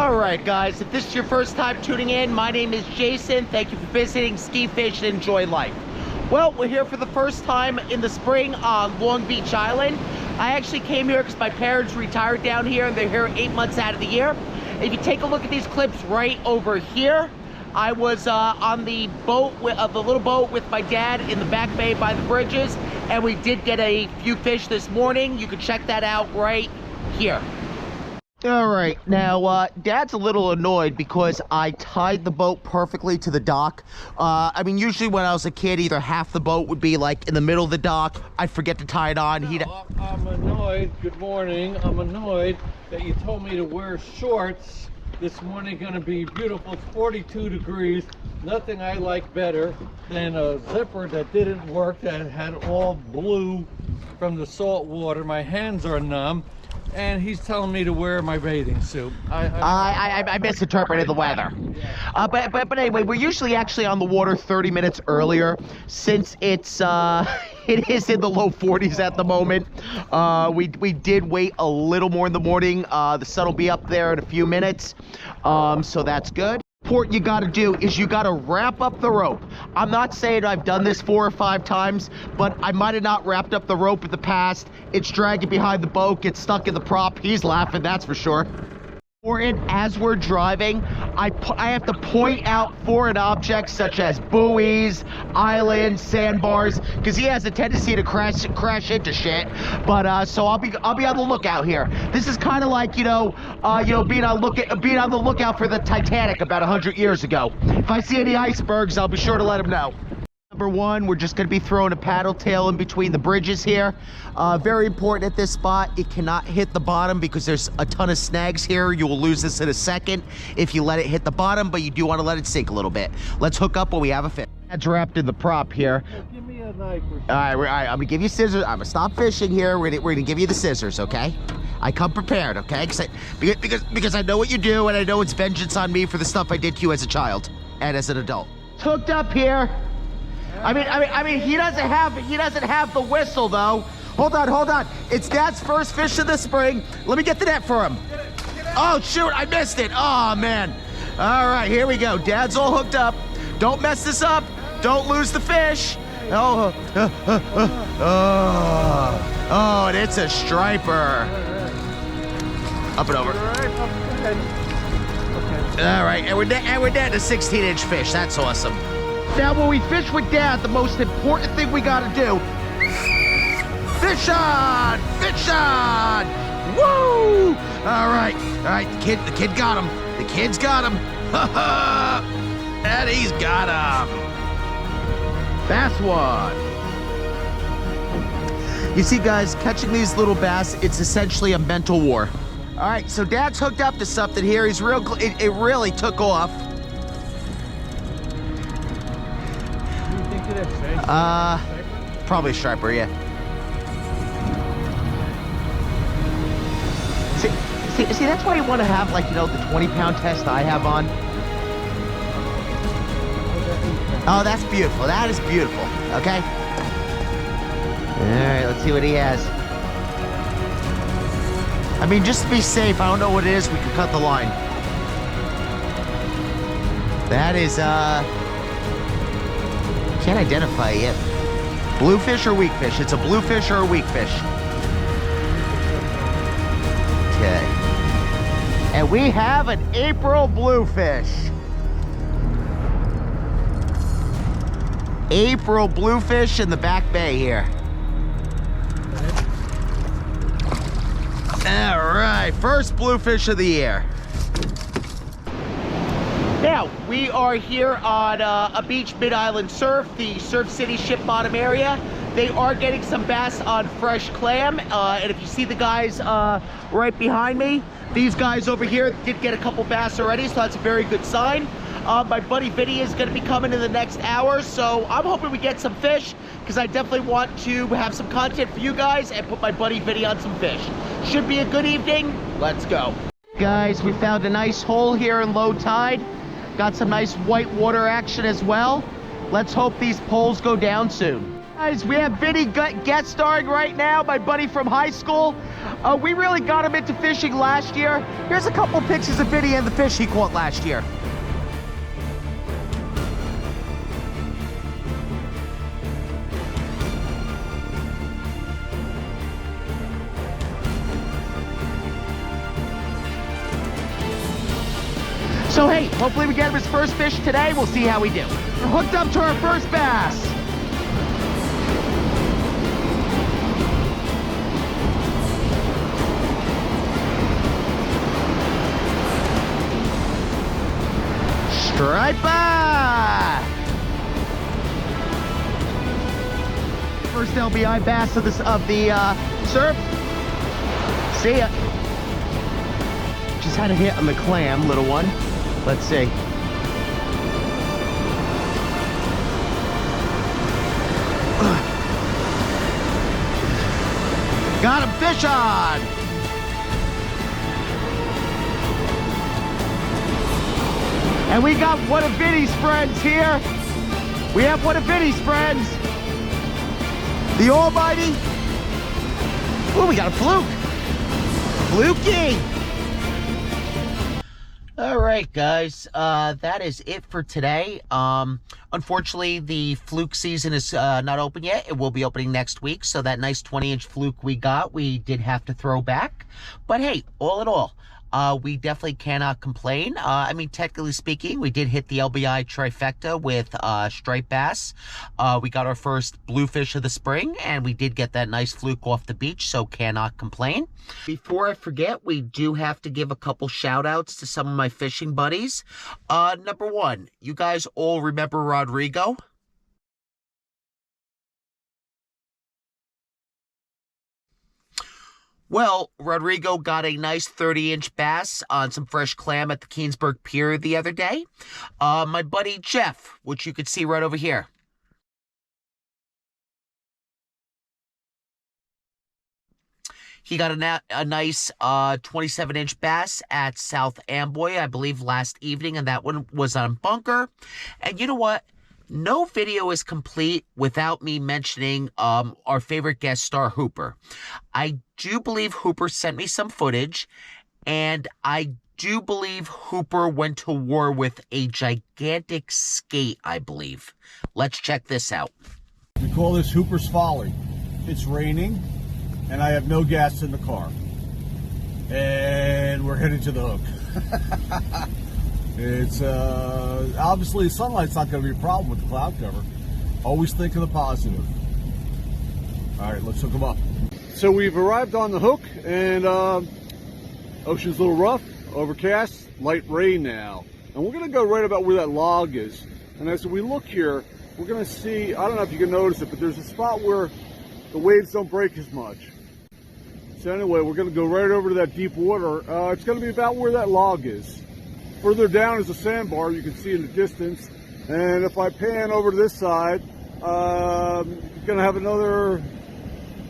All right, guys, if this is your first time tuning in, my name is Jason. Thank you for visiting Ski Fish and Enjoy Life. Well, we're here for the first time in the spring on Long Beach Island. I actually came here because my parents retired down here and they're here 8 months out of the year. If you take a look at these clips right over here, I was on the boat, the little boat with my dad in the back bay by the bridges, and we did get a few fish this morning. You can check that out right here. All right, now Dad's a little annoyed because I tied the boat perfectly to the dock. I mean, usually when I was a kid, either half the boat would be like in the middle of the dock. I'd forget to tie it on. I'm annoyed. Good morning. I'm annoyed that you told me to wear shorts this morning. Going to be beautiful. It's 42 degrees. Nothing I like better than a zipper that didn't work, that had all blue from the salt water. My hands are numb. And he's telling me to wear my bathing suit. I misinterpreted the weather. But anyway, we're usually actually on the water 30 minutes earlier, since it's it is in the low 40s at the moment. We did wait a little more in the morning. The sun will be up there in a few minutes, so that's good. What you got to do is you got to wrap up the rope. I'm not saying I've done this 4 or 5 times, but I might have not wrapped up the rope in the past. It's dragging behind the boat, gets stuck in the prop. He's laughing, that's for sure. As we're driving, I have to point out foreign objects such as buoys, islands, sandbars, because he has a tendency to crash into shit. But so I'll be on the lookout here. This is kind of like being on the lookout for the Titanic about 100 years ago. If I see any icebergs, I'll be sure to let him know. Number one, we're just going to be throwing a paddle tail in between the bridges here. Very important at this spot, it cannot hit the bottom because there's a ton of snags here. You will lose this in a second if you let it hit the bottom, but you do want to let it sink a little bit. Let's hook up when we have a fish. That's wrapped in the prop here. Give me a knife or something. All right, I'm going to give you scissors. I'm going to stop fishing here. We're going to give you the scissors, okay? I come prepared, okay? Because I know what you do, and I know it's vengeance on me for the stuff I did to you as a child and as an adult. It's hooked up here. I mean, he doesn't have the whistle though. Hold on. It's Dad's first fish of the spring. Let me get the net for him. Oh shoot, I missed it. Oh man. All right, here we go. Dad's all hooked up. Don't mess this up. Don't lose the fish. Oh, and it's a striper. Up and over. All right, and we're down to 16-inch fish. That's awesome. Now, when we fish with Dad, the most important thing we gotta do, fish on! Fish on! Woo! All right, the kid got him. The kid's got him. And he's got him. Bass one. You see, guys, catching these little bass, it's essentially a mental war. All right, so Dad's hooked up to something here. It really took off. Probably a striper, yeah. See, that's why you want to have, like, the 20-pound test I have on. Oh, that's beautiful. That is beautiful. Okay. All right, let's see what he has. I mean, just to be safe, I don't know what it is. We can cut the line. That is, can't identify it yet. Bluefish or weak fish? It's a bluefish or a weak fish. Okay. And we have an April bluefish. April bluefish in the back bay here. All right, first bluefish of the year. Now, we are here on a beach mid-island surf, the Surf City Ship Bottom area. They are getting some bass on fresh clam, and if you see the guys right behind me, these guys over here did get a couple bass already, so that's a very good sign. My buddy Vinny is going to be coming in the next hour, so I'm hoping we get some fish, because I definitely want to have some content for you guys and put my buddy Vinny on some fish. Should be a good evening. Let's go. Guys, we found a nice hole here in low tide. Got some nice white water action as well. Let's hope these poles go down soon. Guys, we have Vinny guest starring right now, my buddy from high school. We really got him into fishing last year. Here's a couple pictures of Vinny and the fish he caught last year. So hey, hopefully we get him his first fish today. We'll see how we do. We're hooked up to our first bass. Striper! First LBI bass of the surf. See ya. Just had a hit on the clam, little one. Let's see. Got him, fish on! And we got one of Vinny's friends here. We have one of Vinny's friends. The almighty. Oh, we got a fluke. Flukey. All right, guys, that is it for today. Unfortunately, the fluke season is not open yet. It will be opening next week, so that nice 20-inch fluke we got, we did have to throw back. But hey, all in all, we definitely cannot complain. I mean, technically speaking, we did hit the LBI Trifecta with striped bass. We got our first bluefish of the spring, and we did get that nice fluke off the beach, so cannot complain. Before I forget, we do have to give a couple shout outs to some of my fishing buddies. Number one, you guys all remember Rodrigo? Well, Rodrigo got a nice 30-inch bass on some fresh clam at the Keensburg Pier the other day. My buddy Jeff, which you could see right over here. He got a nice 27-inch bass at South Amboy, I believe, last evening, and that one was on bunker. And you know what? No video is complete without me mentioning our favorite guest star, Hooper. I do believe Hooper sent me some footage, and I do believe Hooper went to war with a gigantic skate, I believe. Let's check this out. We call this Hooper's Folly. It's raining, and I have no gas in the car. And we're headed to the hook. It's obviously sunlight's not going to be a problem with the cloud cover. Always think of the positive. All right, let's hook them up. So we've arrived on the hook, and ocean's a little rough, overcast, light rain now. And we're going to go right about where that log is. And as we look here, we're going to see, I don't know if you can notice it, but there's a spot where the waves don't break as much. So anyway, we're going to go right over to that deep water. It's going to be about where that log is. Further down is a sandbar you can see in the distance, and if I pan over to this side, you're going to have another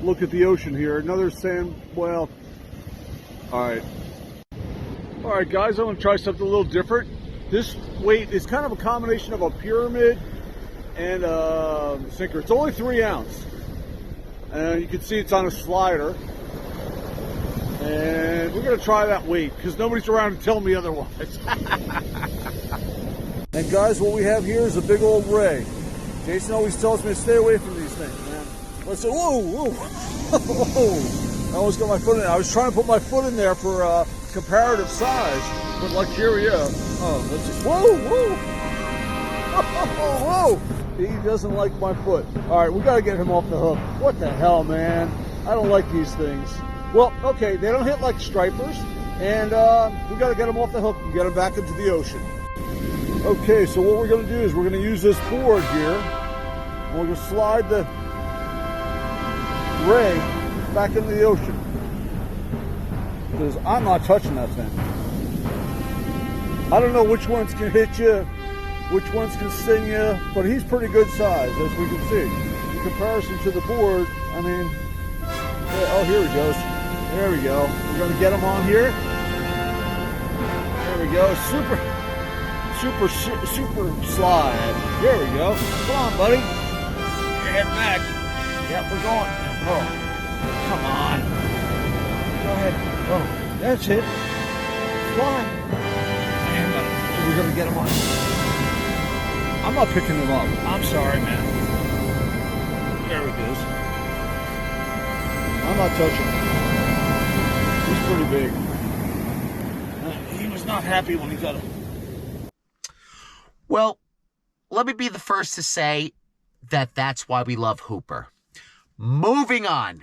look at the ocean here. Another sand, well, all right guys, I'm going to try something a little different. This weight is kind of a combination of a pyramid and a sinker. It's only 3 ounce, and you can see it's on a slider. And we're going to try that weight because nobody's around to tell me otherwise. And guys, what we have here is a big old ray. Jason always tells me to stay away from these things, man. Let's say, whoa. I almost got my foot in there. I was trying to put my foot in there for comparative size, but like here we are. Oh, let's just, whoa. He doesn't like my foot. All right, we got to get him off the hook. What the hell, man? I don't like these things. Well, okay, they don't hit like stripers, and we got to get them off the hook and get them back into the ocean. Okay, so what we're going to do is we're going to use this board here, and we're going to slide the ray back into the ocean, because I'm not touching that thing. I don't know which ones can hit you, which ones can sting you, but he's pretty good size, as we can see. In comparison to the board, I mean, yeah, oh, here he goes. There we go. We're going to get him on here. There we go. Super slide. There we go. Come on, buddy. we're heading back. Yep, we're going. Oh, come on. Go ahead. Oh, that's it. Fly. We're gonna get him on. I'm not picking him up. I'm sorry, man. There it is. I'm not touching him. He's pretty big. He was not happy when he got him. Well, let me be the first to say that that's why we love Hooper. Moving on.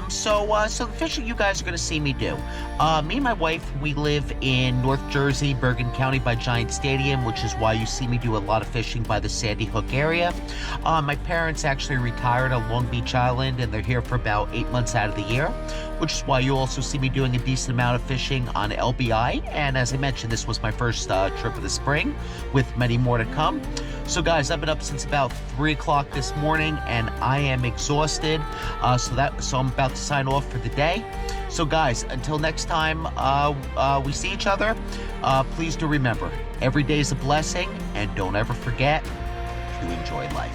So the fishing you guys are going to see me do. Me and my wife, we live in North Jersey, Bergen County by Giant Stadium, which is why you see me do a lot of fishing by the Sandy Hook area. My parents actually retired on Long Beach Island, and they're here for about 8 months out of the year, which is why you also see me doing a decent amount of fishing on LBI. And as I mentioned, this was my first trip of the spring, with many more to come. So guys, I've been up since about 3 o'clock this morning, and I am exhausted. So I'm about to sign off for the day. So guys, until next time we see each other, please do remember, every day is a blessing, and don't ever forget to enjoy life.